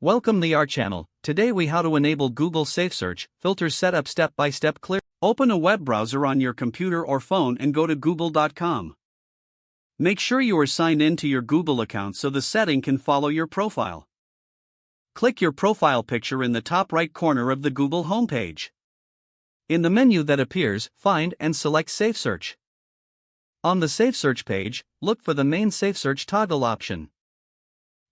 Welcome to our channel. Today we how to enable Google SafeSearch filters setup step by step clear. Open a web browser on your computer or phone and go to google.com. Make sure you are signed in to your Google account so the setting can follow your profile. Click your profile picture in the top right corner of the Google homepage. In the menu that appears, find and select SafeSearch. On the SafeSearch page, look for the main SafeSearch toggle option.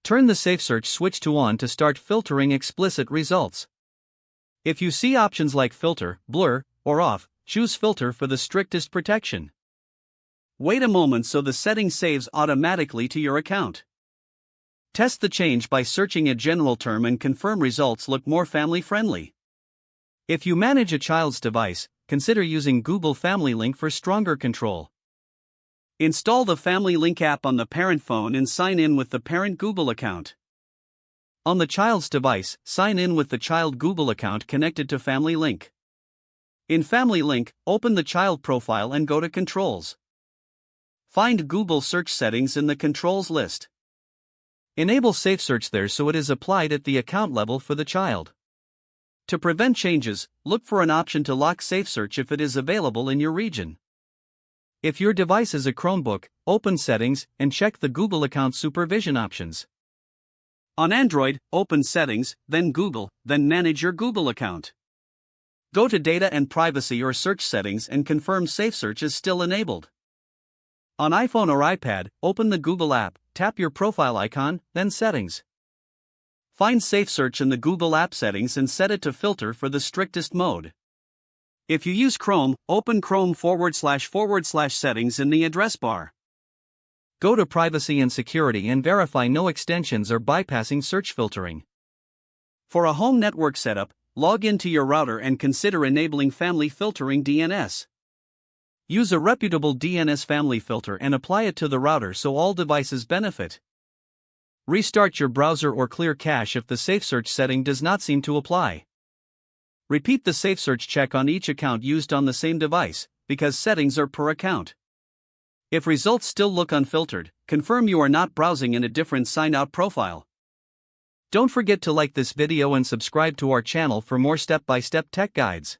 Turn the SafeSearch switch to on to start filtering explicit results. If you see options like filter, blur, or off, choose filter for the strictest protection. Wait a moment so the setting saves automatically to your account. Test the change by searching a general term and confirm results look more family-friendly. If you manage a child's device, consider using Google Family Link for stronger control. Install the Family Link app on the parent phone and sign in with the parent Google account. On the child's device, sign in with the child Google account connected to Family Link. In Family Link, open the child profile and go to Controls. Find Google search settings in the Controls list. Enable SafeSearch there so it is applied at the account level for the child. To prevent changes, look for an option to lock SafeSearch if it is available in your region. If your device is a Chromebook, open Settings and check the Google account supervision options. On Android, open Settings, then Google, then manage your Google account. Go to Data and Privacy or Search Settings and confirm SafeSearch is still enabled. On iPhone or iPad, open the Google app, tap your profile icon, then Settings. Find SafeSearch in the Google app settings and set it to filter for the strictest mode. If you use Chrome, open Chrome//settings in the address bar. Go to Privacy and Security and verify no extensions or bypassing search filtering. For a home network setup, log into your router and consider enabling family filtering DNS. Use a reputable DNS family filter and apply it to the router so all devices benefit. Restart your browser or clear cache if the SafeSearch setting does not seem to apply. Repeat the SafeSearch check on each account used on the same device, because settings are per account. If results still look unfiltered, confirm you are not browsing in a different signed-out profile. Don't forget to like this video and subscribe to our channel for more step-by-step tech guides.